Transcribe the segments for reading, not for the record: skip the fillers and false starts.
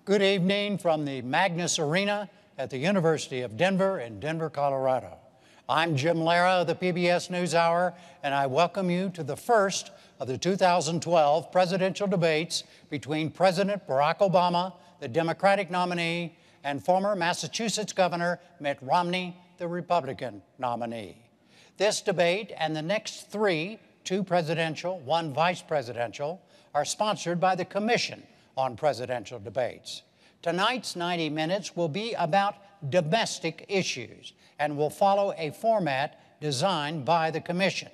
Good evening from the Magnus Arena at the University of Denver in Denver, Colorado. I'm Jim Lara of the PBS NewsHour, and I welcome you to the first of the 2012 presidential debates between President Barack Obama, the Democratic nominee, and former Massachusetts Governor Mitt Romney, the Republican nominee. This debate and the next three, two presidential, one vice presidential, are sponsored by the Commission on Presidential Debates. Tonight's 90 minutes will be about domestic issues and will follow a format designed by the Commission.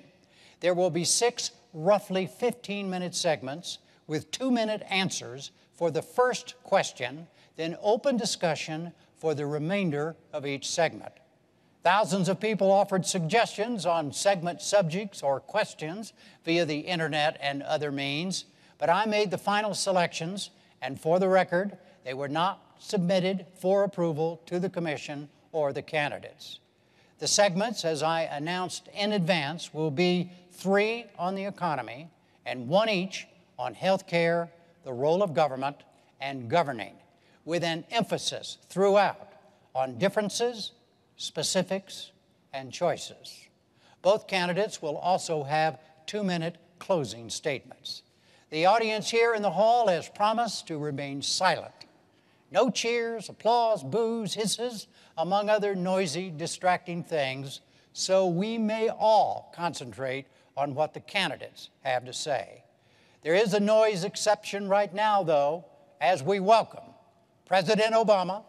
There will be 6 roughly 15-minute segments with 2-minute answers for the first question, then open discussion for the remainder of each segment. Thousands of people offered suggestions on segment subjects or questions via the internet and other means, but I made the final selections, and for the record, they were not submitted for approval to the Commission or the candidates. The segments, as I announced in advance, will be 3 on the economy and 1 each on health care, the role of government, and governing, with an emphasis throughout on differences, specifics, and choices. Both candidates will also have 2-minute closing statements. The audience here in the hall has promised to remain silent. No cheers, applause, boos, hisses, among other noisy, distracting things, so we may all concentrate on what the candidates have to say. There is a noise exception right now, though, as we welcome President Obama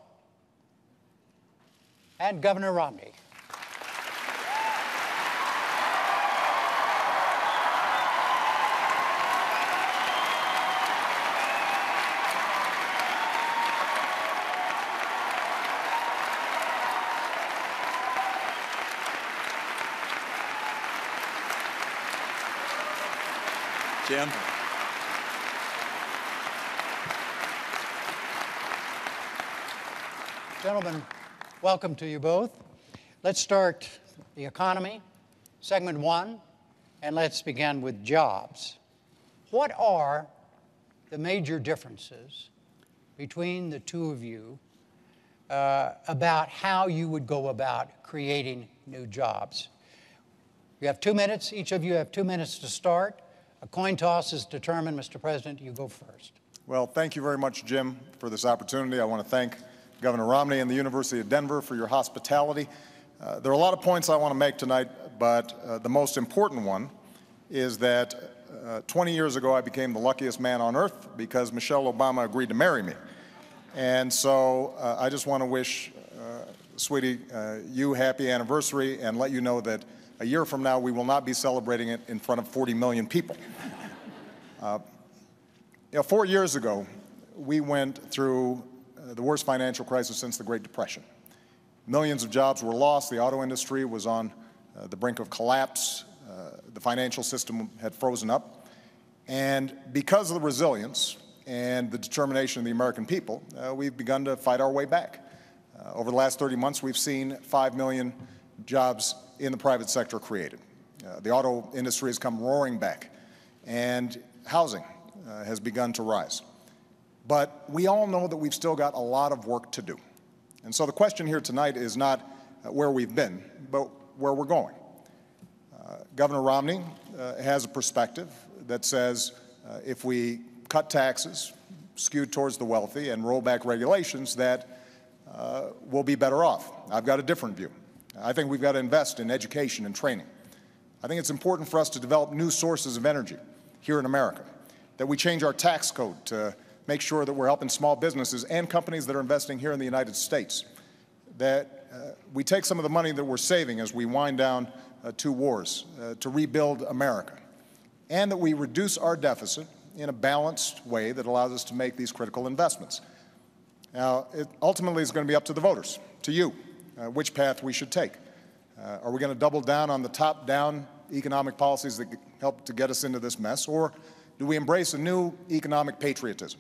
and Governor Romney. Jim. Gentlemen, welcome to you both. Let's start the economy, segment 1, and let's begin with jobs. What are the major differences between the two of you about how you would go about creating new jobs? You have 2 minutes. Each of you have 2 minutes to start. A coin toss is determined. Mr. President, you go first. Well, thank you very much, Jim, for this opportunity. I want to thank Governor Romney and the University of Denver for your hospitality. There are a lot of points I want to make tonight, but the most important one is that 20 years ago I became the luckiest man on earth because Michelle Obama agreed to marry me. And so I just want to wish, sweetie, you happy anniversary and let you know that a year from now, we will not be celebrating it in front of 40 million people. 4 years ago, we went through the worst financial crisis since the Great Depression. Millions of jobs were lost. The auto industry was on the brink of collapse. The financial system had frozen up. And because of the resilience and the determination of the American people, we've begun to fight our way back. Over the last 30 months, we've seen 5 million jobs in the private sector created. The auto industry has come roaring back, and housing has begun to rise. But we all know that we've still got a lot of work to do. And so the question here tonight is not where we've been, but where we're going. Governor Romney has a perspective that says if we cut taxes, skewed towards the wealthy, and roll back regulations, that we'll be better off. I've got a different view. I think we've got to invest in education and training. I think it's important for us to develop new sources of energy here in America, that we change our tax code to make sure that we're helping small businesses and companies that are investing here in the United States, that we take some of the money that we're saving as we wind down 2 wars to rebuild America, and that we reduce our deficit in a balanced way that allows us to make these critical investments. Now, it ultimately is going to be up to the voters, to you, which path we should take. Are we going to double down on the top-down economic policies that help to get us into this mess, or do we embrace a new economic patriotism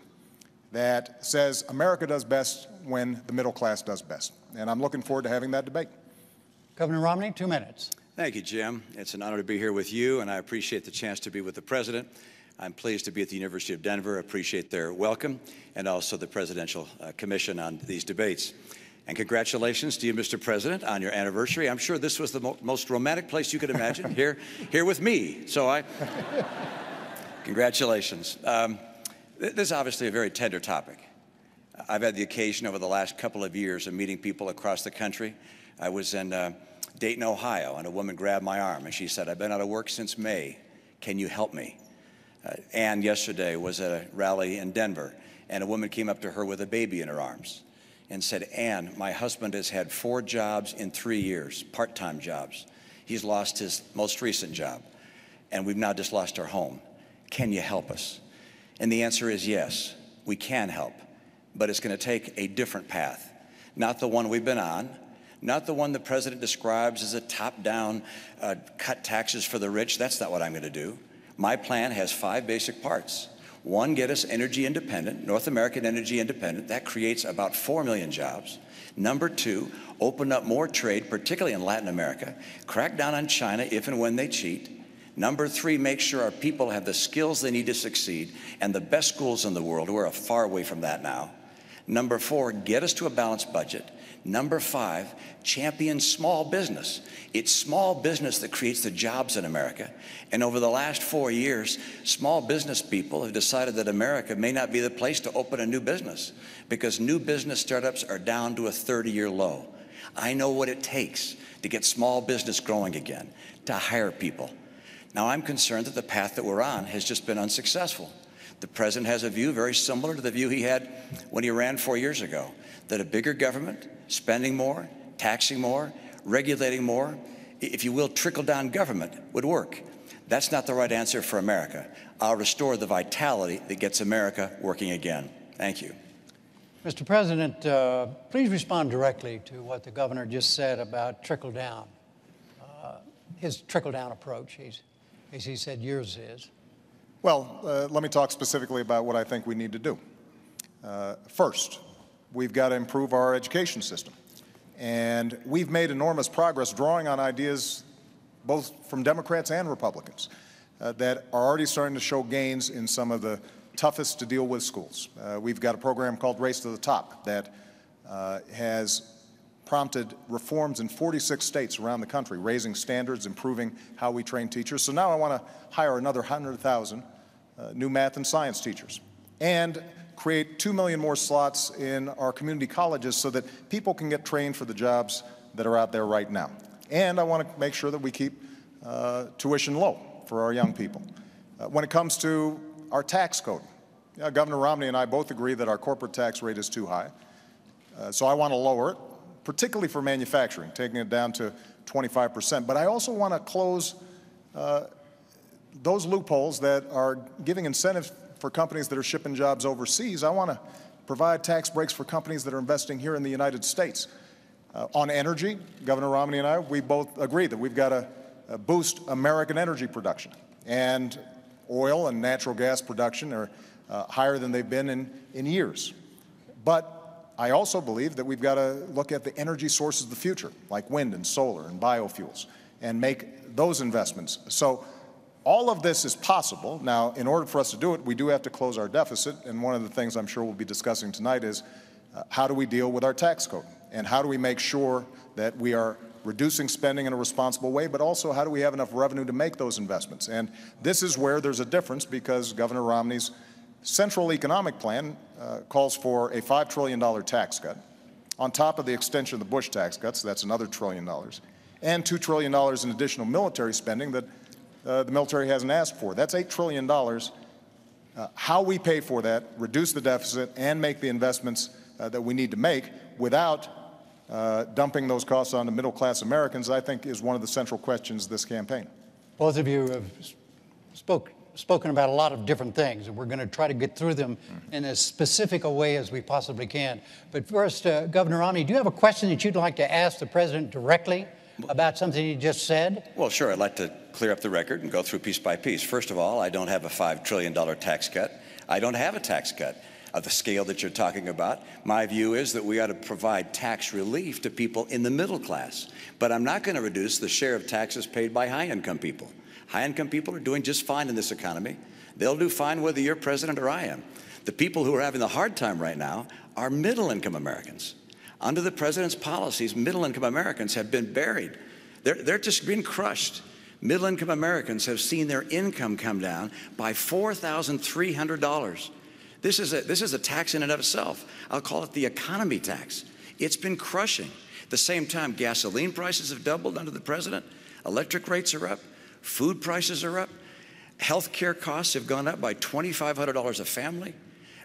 that says America does best when the middle class does best? And I'm looking forward to having that debate. Governor Romney, 2 minutes. Thank you, Jim. It's an honor to be here with you, and I appreciate the chance to be with the President. I'm pleased to be at the University of Denver, appreciate their welcome, and also the Presidential Commission on these debates. And congratulations to you, Mr. President, on your anniversary. I'm sure this was the most romantic place you could imagine, here with me. So congratulations. This is obviously a very tender topic. I've had the occasion over the last couple of years of meeting people across the country. I was in Dayton, Ohio, and a woman grabbed my arm, and she said, "I've been out of work since May. Can you help me?" Ann yesterday was at a rally in Denver, and a woman came up to her with a baby in her arms and said, "Ann, my husband has had 4 jobs in 3 years, part-time jobs. He's lost his most recent job, and we've now just lost our home. Can you help us?" And the answer is yes, we can help, but it's going to take a different path, not the one we've been on, not the one the president describes as a top-down cut taxes for the rich. That's not what I'm going to do. My plan has 5 basic parts. 1, get us energy independent, North American energy independent. That creates about 4 million jobs. Number 2, open up more trade, particularly in Latin America. Crack down on China if and when they cheat. Number 3, make sure our people have the skills they need to succeed, and the best schools in the world. We're far away from that now. Number 4, get us to a balanced budget. Number 5, champion small business. It's small business that creates the jobs in America. And over the last 4 years, small business people have decided that America may not be the place to open a new business because new business startups are down to a 30-year low. I know what it takes to get small business growing again, to hire people. Now, I'm concerned that the path that we're on has just been unsuccessful. The president has a view very similar to the view he had when he ran 4 years ago, that a bigger government, spending more, taxing more, regulating more, if you will, trickle-down government would work. That's not the right answer for America. I'll restore the vitality that gets America working again. Thank you. Mr. President, please respond directly to what the governor just said about trickle-down, his trickle-down approach. As he said, yours is. Well, let me talk specifically about what I think we need to do. First, we've got to improve our education system. And we've made enormous progress drawing on ideas both from Democrats and Republicans that are already starting to show gains in some of the toughest to deal with schools. We've got a program called Race to the Top that has prompted reforms in 46 states around the country, raising standards, improving how we train teachers. So now I want to hire another 100,000 new math and science teachers and create 2 million more slots in our community colleges so that people can get trained for the jobs that are out there right now. And I want to make sure that we keep tuition low for our young people. When it comes to our tax code, Governor Romney and I both agree that our corporate tax rate is too high. So I want to lower it, particularly for manufacturing, taking it down to 25%. But I also want to close those loopholes that are giving incentives for companies that are shipping jobs overseas. I want to provide tax breaks for companies that are investing here in the United States. On energy, Governor Romney and I, we both agree that we've got to boost American energy production. And oil and natural gas production are higher than they've been in years. But I also believe that we've got to look at the energy sources of the future, like wind and solar and biofuels, and make those investments. So all of this is possible. Now, in order for us to do it, we do have to close our deficit, and one of the things I'm sure we'll be discussing tonight is how do we deal with our tax code, and how do we make sure that we are reducing spending in a responsible way, but also how do we have enough revenue to make those investments. And this is where there's a difference, because Governor Romney's Central Economic Plan calls for a $5 trillion tax cut, on top of the extension of the Bush tax cuts, that's another $1 trillion, and $2 trillion in additional military spending that the military hasn't asked for. That's $8 trillion. How we pay for that, reduce the deficit, and make the investments that we need to make without dumping those costs on the middle-class Americans, I think is one of the central questions of this campaign. Both of you have spoken about a lot of different things, and we're going to try to get through them in as specific a way as we possibly can. But first, Governor Romney, do you have a question that you'd like to ask the president directly about something he just said? Well, sure. I'd like to clear up the record and go through piece by piece. First of all, I don't have a $5 trillion tax cut. I don't have a tax cut of the scale that you're talking about. My view is that we ought to provide tax relief to people in the middle class. But I'm not going to reduce the share of taxes paid by high-income people. High-income people are doing just fine in this economy. They'll do fine whether you're president or I am. The people who are having the hard time right now are middle-income Americans. Under the president's policies, middle-income Americans have been buried. They're just being crushed. Middle-income Americans have seen their income come down by $4,300. This is a tax in and of itself. I'll call it the economy tax. It's been crushing. At the same time, gasoline prices have doubled under the president. Electric rates are up. Food prices are up. Health care costs have gone up by $2,500 a family.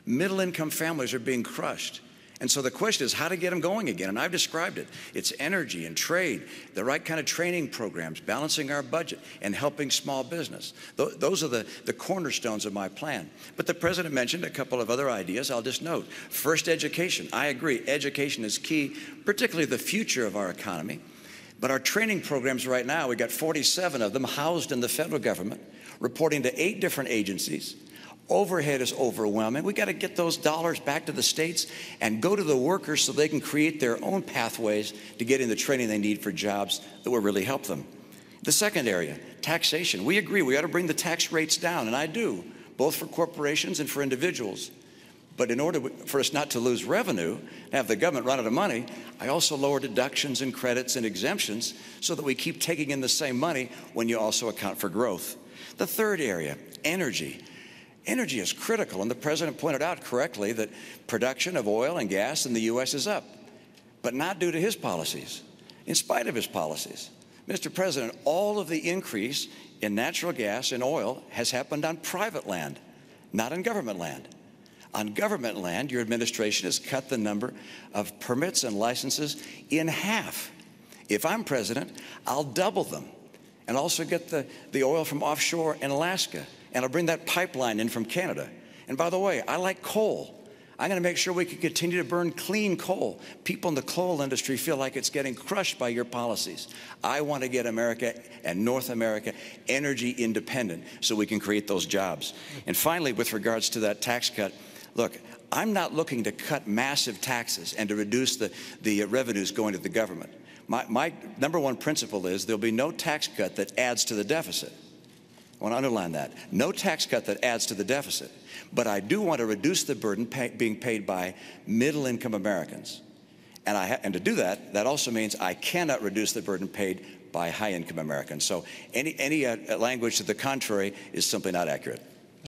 Middle-income families are being crushed. And so the question is how to get them going again. And I've described it. It's energy and trade, the right kind of training programs, balancing our budget, and helping small business. Those are the cornerstones of my plan. But the president mentioned a couple of other ideas I'll just note. First, education. I agree. Education is key, particularly the future of our economy. But our training programs right now, we've got 47 of them housed in the federal government, reporting to 8 different agencies. Overhead is overwhelming. We got to get those dollars back to the states and go to the workers so they can create their own pathways to getting the training they need for jobs that will really help them. The second area, taxation. We agree we ought to bring the tax rates down, and I do, both for corporations and for individuals. But in order for us not to lose revenue, to have the government run out of money, I also lower deductions and credits and exemptions so that we keep taking in the same money when you also account for growth. The third area, energy. Energy is critical, and the president pointed out correctly that production of oil and gas in the U.S. is up, but not due to his policies, in spite of his policies. Mr. President, all of the increase in natural gas and oil has happened on private land, not on government land. On government land, your administration has cut the number of permits and licenses in half. If I'm president, I'll double them and also get the oil from offshore in Alaska. And I'll bring that pipeline in from Canada. And by the way, I like coal. I'm going to make sure we can continue to burn clean coal. People in the coal industry feel like it's getting crushed by your policies. I want to get America and North America energy independent so we can create those jobs. And finally, with regards to that tax cut, look, I'm not looking to cut massive taxes and to reduce the revenues going to the government. My number one principle is there'll be no tax cut that adds to the deficit. I want to underline that. No tax cut that adds to the deficit. But I do want to reduce the burden being paid by middle-income Americans. And to do that, that also means I cannot reduce the burden paid by high-income Americans. So any language to the contrary is simply not accurate.